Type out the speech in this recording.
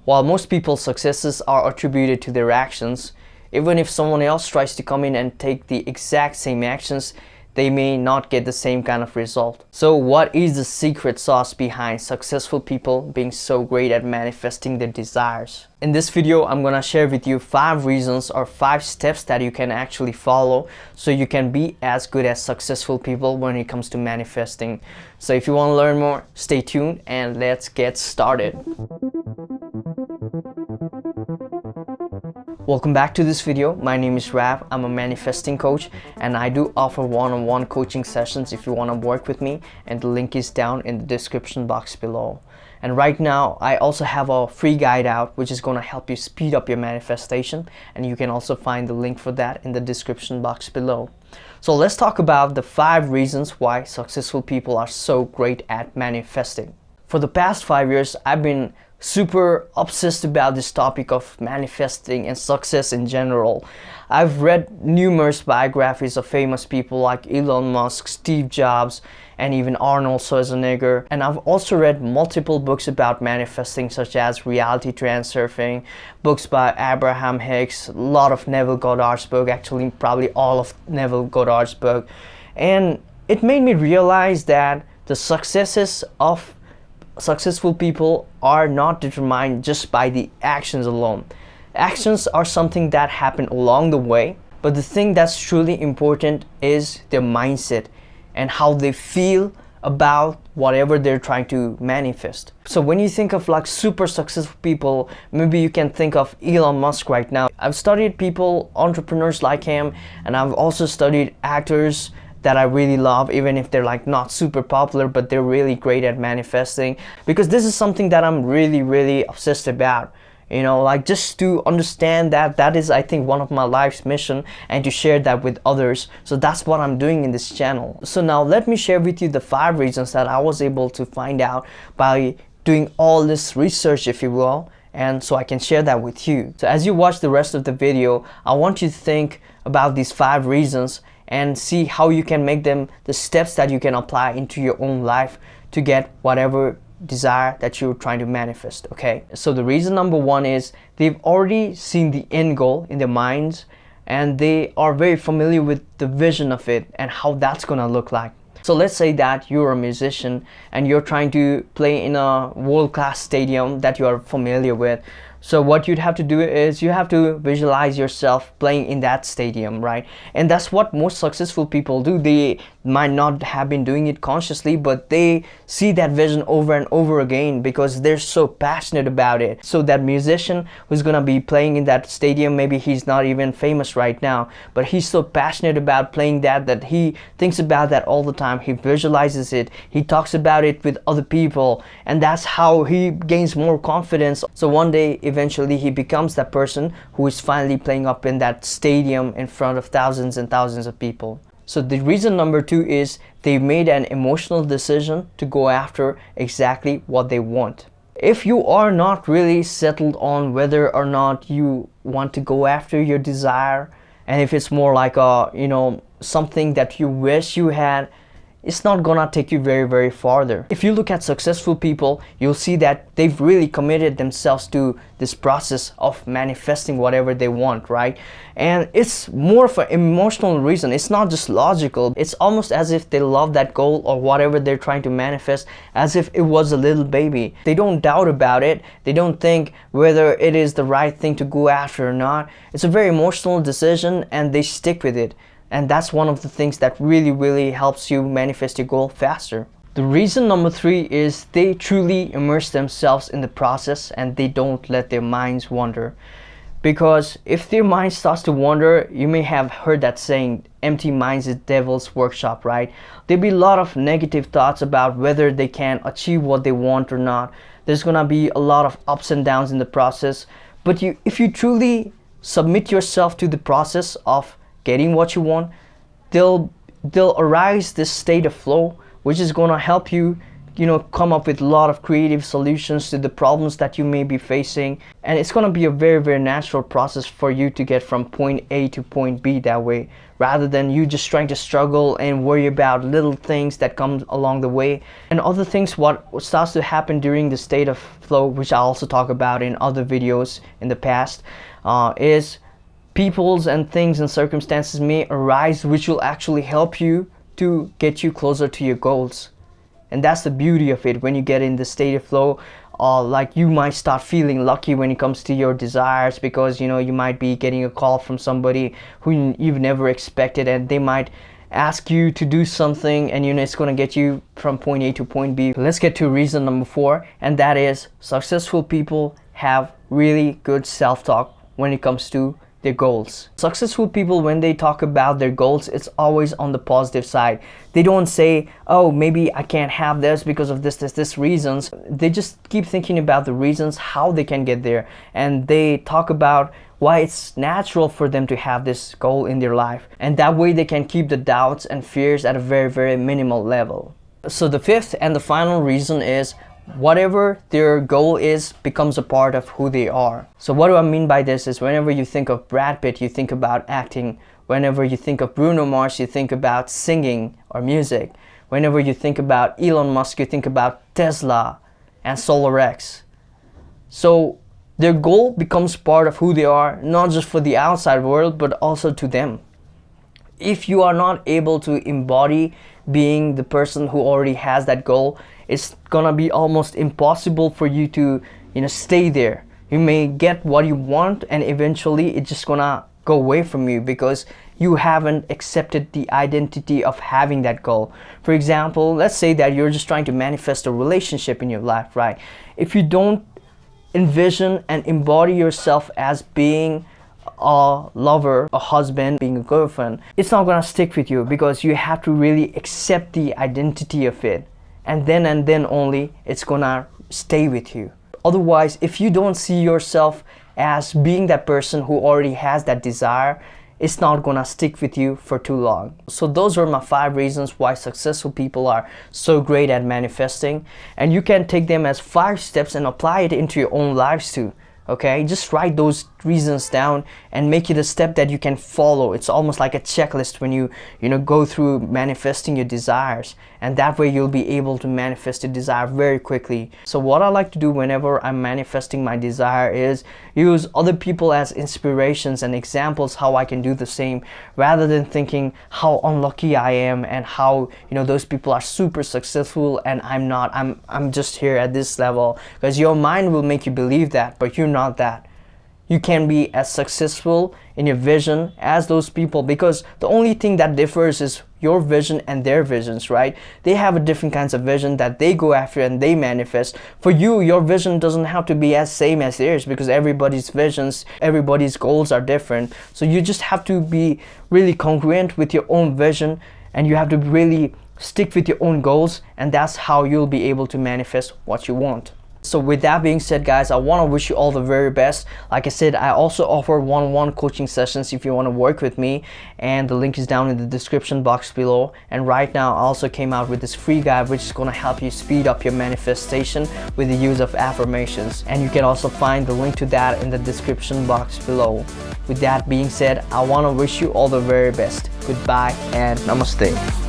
While most people's successes are attributed to their actions, even if someone else tries to come in and take the exact same actions, they may not get the same kind of result. So what is the secret sauce behind successful people being so great at manifesting their desires? In this video, I'm gonna share with you 5 reasons or 5 steps that you can actually follow so you can be as good as successful people when it comes to manifesting. So if you want to learn more, stay tuned and let's get started. Welcome back to this video. My name is Rav. I'm a manifesting coach and I do offer one-on-one coaching sessions if you want to work with me, and the link is down in the description box below. And right now I also have a free guide out which is going to help you speed up your manifestation, and you can also find the link for that in the description box below. So let's talk about the 5 reasons why successful people are so great at manifesting. For the past 5 years, I've been super obsessed about this topic of manifesting and success in general. I've read numerous biographies of famous people like Elon Musk, Steve Jobs, and even Arnold Schwarzenegger. And I've also read multiple books about manifesting, such as Reality Transurfing, books by Abraham Hicks, a lot of Neville Goddard's book, actually probably all of Neville Goddard's book. And it made me realize that the successes of successful people are not determined just by the actions alone. Actions are something that happen along the way, but the thing that's truly important is their mindset and how they feel about whatever they're trying to manifest. So when you think of like super successful people, maybe you can think of Elon Musk right now. I've studied people, entrepreneurs like him, and I've also studied actors that I really love, even if they're like not super popular, but they're really great at manifesting, because this is something that I'm really obsessed about. You know, like just to understand that is, I think, one of my life's mission, and to share that with others. So that's what I'm doing in this channel. So now let me share with you the 5 reasons that I was able to find out by doing all this research, if you will, and so I can share that with you. So as you watch the rest of the video, I want you to think about these 5 reasons and see how you can make them the steps that you can apply into your own life to get whatever desire that you're trying to manifest. Okay, so the reason number 1 is they've already seen the end goal in their minds, and they are very familiar with the vision of it and how that's gonna look like. So let's say that you're a musician and you're trying to play in a world-class stadium that you are familiar with. So what you'd have to do is you have to visualize yourself playing in that stadium, right? And that's what most successful people do. They might not have been doing it consciously, but they see that vision over and over again because they're so passionate about it. So that musician who's gonna be playing in that stadium, maybe he's not even famous right now, but he's so passionate about playing that he thinks about that all the time. He visualizes it, he talks about it with other people, and that's how he gains more confidence. So one day, eventually, he becomes that person who is finally playing up in that stadium in front of thousands and thousands of people. So the reason number 2 is they made an emotional decision to go after exactly what they want. If you are not really settled on whether or not you want to go after your desire, and if it's more like a, you know, something that you wish you had, it's not gonna take you very farther. If you look at successful people, you'll see that they've really committed themselves to this process of manifesting whatever they want, right? And it's more of an emotional reason. It's not just logical. It's almost as if they love that goal or whatever they're trying to manifest as if it was a little baby. They don't doubt about it. They don't think whether it is the right thing to go after or not. It's a very emotional decision and they stick with it. And that's one of the things that really helps you manifest your goal faster. The reason number 3 is they truly immerse themselves in the process and they don't let their minds wander. Because if their mind starts to wander, you may have heard that saying, empty minds is devil's workshop, right? There'll be a lot of negative thoughts about whether they can achieve what they want or not. There's gonna be a lot of ups and downs in the process. But if you truly submit yourself to the process of getting what you want, they'll arise this state of flow, which is going to help you come up with a lot of creative solutions to the problems that you may be facing, and it's gonna be a very, very natural process for you to get from point A to point B that way, rather than you just trying to struggle and worry about little things that come along the way. And other things, what starts to happen during the state of flow, which I also talk about in other videos in the past, is peoples and things and circumstances may arise which will actually help you to get you closer to your goals. And that's the beauty of it. When you get in the state of flow, like you might start feeling lucky when it comes to your desires, because you might be getting a call from somebody who you've never expected, and they might ask you to do something, and it's going to get you from point A to point B. Let's get to reason number 4, and that is successful people have really good self-talk when it comes to their goals. Successful people, when they talk about their goals, it's always on the positive side. They don't say, oh, maybe I can't have this because of this reasons. They just keep thinking about the reasons how they can get there, and they talk about why it's natural for them to have this goal in their life, and that way they can keep the doubts and fears at a very, very minimal level. So the 5th and the final reason is whatever their goal is becomes a part of who they are. So what do I mean by this is, whenever you think of Brad Pitt, you think about acting. Whenever you think of Bruno Mars, you think about singing or music. Whenever you think about Elon Musk, you think about Tesla and SolarX. So their goal becomes part of who they are, not just for the outside world, but also to them. If you are not able to embody being the person who already has that goal, it's gonna be almost impossible for you to stay there. You may get what you want, and eventually it's just gonna go away from you because you haven't accepted the identity of having that goal. For example, let's say that you're just trying to manifest a relationship in your life, right? If you don't envision and embody yourself as being a lover, a husband, being a girlfriend, it's not gonna stick with you, because you have to really accept the identity of it, and then only it's gonna stay with you. Otherwise, if you don't see yourself as being that person who already has that desire, it's not gonna stick with you for too long. So those are my 5 reasons why successful people are so great at manifesting, and you can take them as 5 steps and apply it into your own lives too. Okay, just write those reasons down and make it a step that you can follow. It's almost like a checklist when you go through manifesting your desires, and that way you'll be able to manifest your desire very quickly. So what I like to do whenever I'm manifesting my desire is use other people as inspirations and examples how I can do the same, rather than thinking how unlucky I am and how those people are super successful and I'm not. I'm just here at this level, because your mind will make you believe that, but you're not that. You can be as successful in your vision as those people, because the only thing that differs is your vision and their visions, right? They have a different kinds of vision that they go after and they manifest. For you, your vision doesn't have to be as same as theirs, because everybody's visions, everybody's goals are different. So you just have to be really congruent with your own vision, and you have to really stick with your own goals, and that's how you'll be able to manifest what you want. So with that being said, guys, I want to wish you all the very best. Like I said, I also offer one-on-one coaching sessions if you want to work with me, and the link is down in the description box below. And right now I also came out with this free guide which is going to help you speed up your manifestation with the use of affirmations, and you can also find the link to that in the description box below. With that being said, I want to wish you all the very best. Goodbye and namaste.